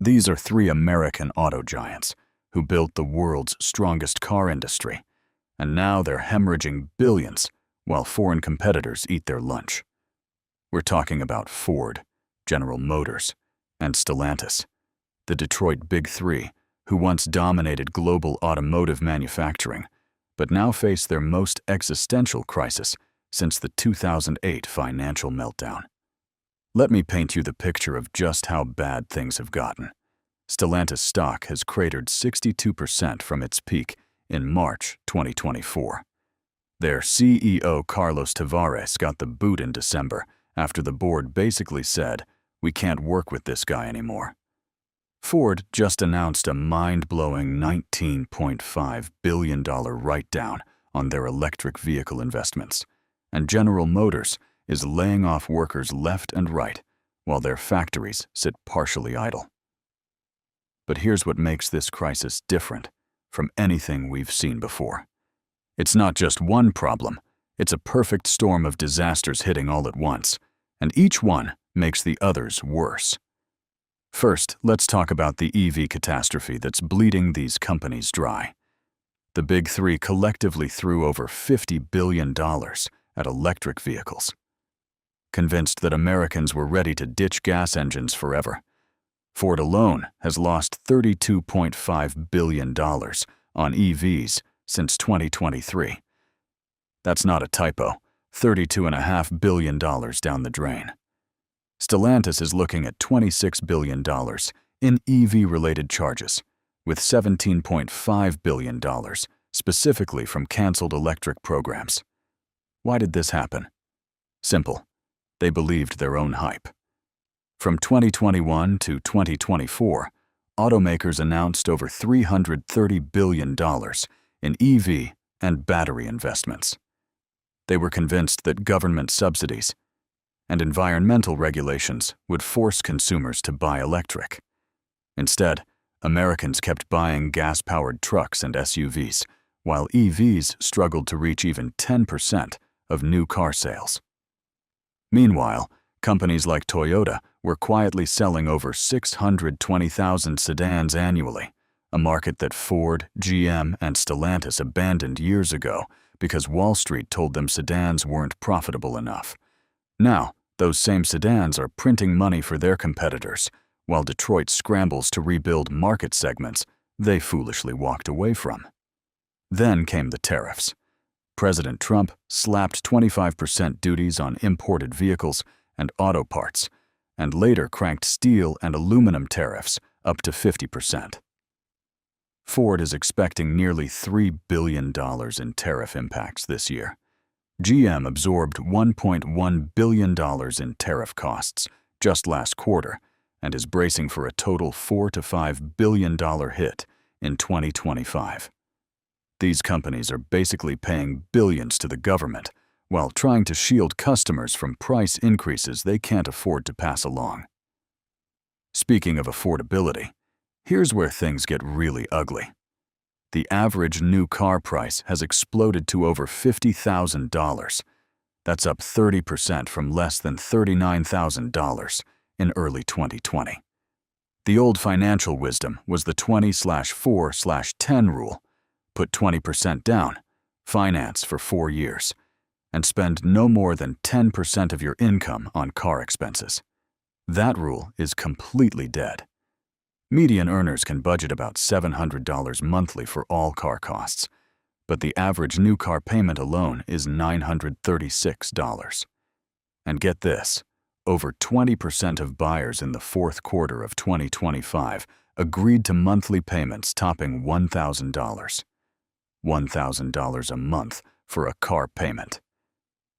These are three American auto giants who built the world's strongest car industry, and now they're hemorrhaging billions while foreign competitors eat their lunch. We're talking about Ford, General Motors, and Stellantis, the Detroit Big Three, who once dominated global automotive manufacturing, but now face their most existential crisis since the 2008 financial meltdown. Let me paint you the picture of just how bad things have gotten. Stellantis stock has cratered 62% from its peak in March 2024. Their CEO Carlos Tavares got the boot in December after the board basically said, "We can't work with this guy anymore." Ford just announced a mind-blowing $19.5 billion write-down on their electric vehicle investments, and General Motors is laying off workers left and right while their factories sit partially idle. But here's what makes this crisis different from anything we've seen before. It's not just one problem, it's a perfect storm of disasters hitting all at once, and each one makes the others worse. First, let's talk about the EV catastrophe that's bleeding these companies dry. The Big Three collectively threw over $50 billion at electric vehicles. Convinced that Americans were ready to ditch gas engines forever, Ford alone has lost $32.5 billion on EVs since 2023. That's not a typo, $32.5 billion down the drain. Stellantis is looking at $26 billion in EV-related charges, with $17.5 billion specifically from canceled electric programs. Why did this happen? Simple. They believed their own hype. From 2021 to 2024, automakers announced over $330 billion in EV and battery investments. They were convinced that government subsidies and environmental regulations would force consumers to buy electric. Instead, Americans kept buying gas-powered trucks and SUVs, while EVs struggled to reach even 10% of new car sales. Meanwhile, companies like Toyota were quietly selling over 620,000 sedans annually, a market that Ford, GM, and Stellantis abandoned years ago because Wall Street told them sedans weren't profitable enough. Now, those same sedans are printing money for their competitors, while Detroit scrambles to rebuild market segments they foolishly walked away from. Then came the tariffs. President Trump slapped 25% duties on imported vehicles and auto parts, and later cranked steel and aluminum tariffs up to 50%. Ford is expecting nearly $3 billion in tariff impacts this year. GM absorbed $1.1 billion in tariff costs just last quarter and is bracing for a total $4 to $5 billion hit in 2025. These companies are basically paying billions to the government while trying to shield customers from price increases they can't afford to pass along. Speaking of affordability, here's where things get really ugly. The average new car price has exploded to over $50,000. That's up 30% from less than $39,000 in early 2020. The old financial wisdom was the 20/4/10 rule. Put 20% down, finance for 4 years, and spend no more than 10% of your income on car expenses. That rule is completely dead. Median earners can budget about $700 monthly for all car costs, but the average new car payment alone is $936. And get this, over 20% of buyers in the fourth quarter of 2025 agreed to monthly payments topping $1,000. $1,000 a month for a car payment.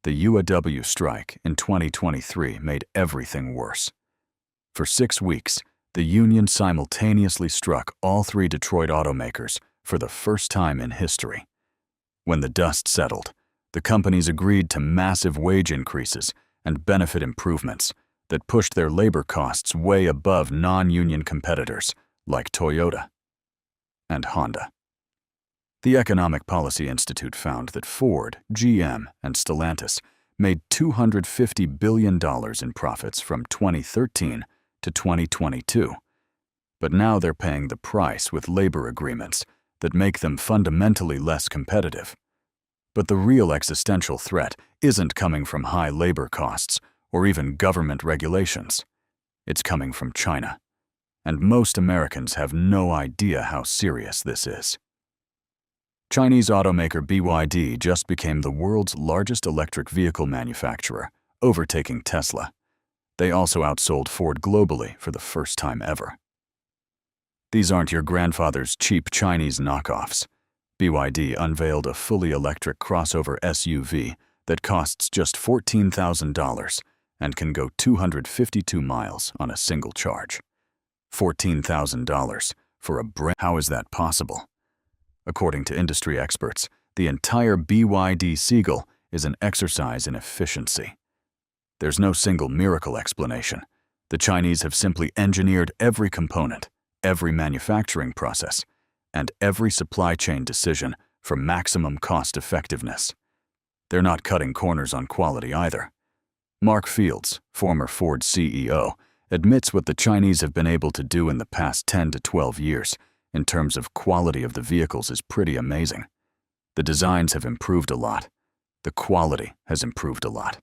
The UAW strike in 2023 made everything worse. For 6 weeks, the union simultaneously struck all three Detroit automakers for the first time in history. When the dust settled, the companies agreed to massive wage increases and benefit improvements that pushed their labor costs way above non-union competitors like Toyota and Honda. The Economic Policy Institute found that Ford, GM, and Stellantis made $250 billion in profits from 2013 to 2022. But now they're paying the price with labor agreements that make them fundamentally less competitive. But the real existential threat isn't coming from high labor costs or even government regulations. It's coming from China. And most Americans have no idea how serious this is. Chinese automaker BYD just became the world's largest electric vehicle manufacturer, overtaking Tesla. They also outsold Ford globally for the first time ever. These aren't your grandfather's cheap Chinese knockoffs. BYD unveiled a fully electric crossover SUV that costs just $14,000 and can go 252 miles on a single charge. $14,000 for a brand. How is that possible? According to industry experts, the entire BYD Seagull is an exercise in efficiency. There's no single miracle explanation. The Chinese have simply engineered every component, every manufacturing process, and every supply chain decision for maximum cost effectiveness. They're not cutting corners on quality either. Mark Fields, former Ford CEO, admits what the Chinese have been able to do in the past 10 to 12 years in terms of quality of the vehicles is pretty amazing. The designs have improved a lot. The quality has improved a lot.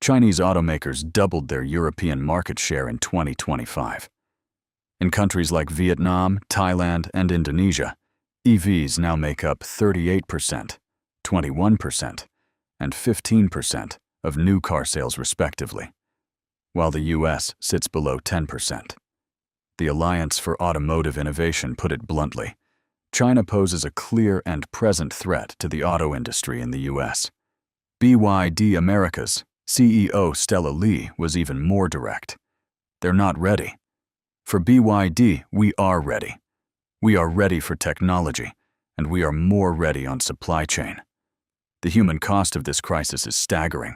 Chinese automakers doubled their European market share in 2025. In countries like Vietnam, Thailand, and Indonesia, EVs now make up 38%, 21%, and 15% of new car sales respectively, while the US sits below 10%. The Alliance for Automotive Innovation put it bluntly: China poses a clear and present threat to the auto industry in the US. BYD Americas CEO Stella Li was even more direct. They're not ready. For BYD, we are ready. We are ready for technology, and we are more ready on supply chain. The human cost of this crisis is staggering.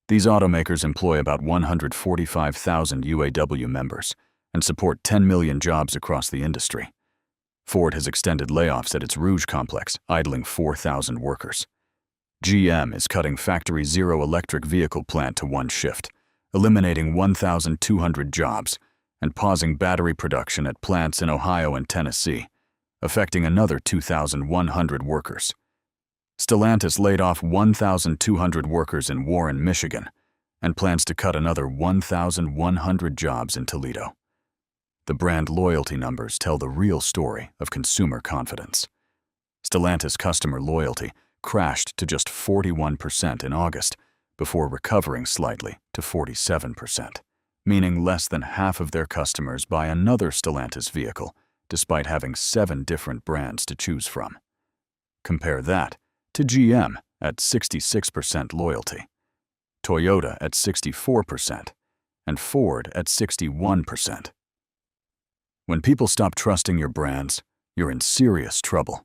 These automakers employ about 145,000 UAW members and support 10 million jobs across the industry. Ford has extended layoffs at its Rouge complex, idling 4,000 workers. GM is cutting Factory Zero electric vehicle plant to one shift, eliminating 1,200 jobs, and pausing battery production at plants in Ohio and Tennessee, affecting another 2,100 workers. Stellantis laid off 1,200 workers in Warren, Michigan, and plans to cut another 1,100 jobs in Toledo. The brand loyalty numbers tell the real story of consumer confidence. Stellantis customer loyalty crashed to just 41% in August, before recovering slightly to 47%, meaning less than half of their customers buy another Stellantis vehicle, despite having 7 different brands to choose from. Compare that to GM at 66% loyalty, Toyota at 64%, and Ford at 61%. When people stop trusting your brands, you're in serious trouble.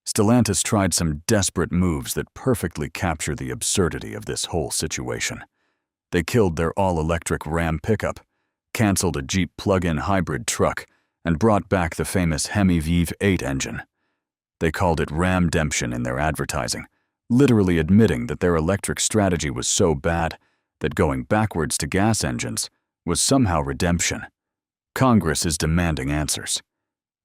Stellantis tried some desperate moves that perfectly capture the absurdity of this whole situation. They killed their all-electric Ram pickup, canceled a Jeep plug-in hybrid truck, and brought back the famous Hemi V8 engine. They called it Ram-demption in their advertising, literally admitting that their electric strategy was so bad that going backwards to gas engines was somehow redemption. Congress is demanding answers.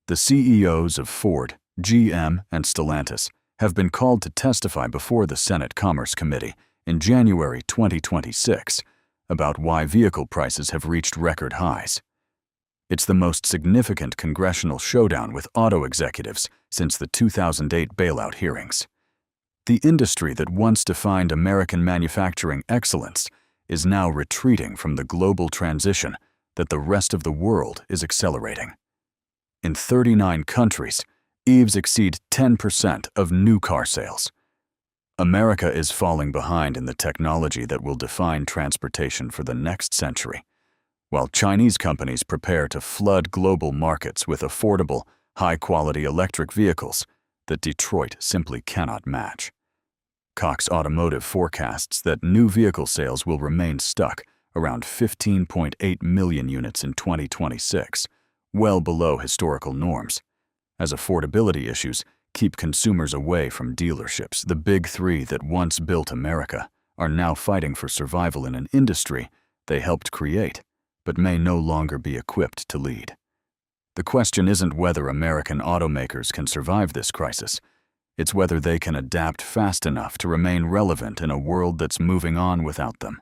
The CEOs of Ford, GM, and Stellantis have been called to testify before the Senate Commerce Committee in January 2026 about why vehicle prices have reached record highs. It's the most significant congressional showdown with auto executives since the 2008 bailout hearings. The industry that once defined American manufacturing excellence is now retreating from the global transition that the rest of the world is accelerating. In 39 countries, EVs exceed 10% of new car sales. America is falling behind in the technology that will define transportation for the next century, while Chinese companies prepare to flood global markets with affordable, high-quality electric vehicles that Detroit simply cannot match. Cox Automotive forecasts that new vehicle sales will remain stuck around 15.8 million units in 2026, well below historical norms, as affordability issues keep consumers away from dealerships. The big three that once built America are now fighting for survival in an industry they helped create, but may no longer be equipped to lead. The question isn't whether American automakers can survive this crisis. It's whether they can adapt fast enough to remain relevant in a world that's moving on without them.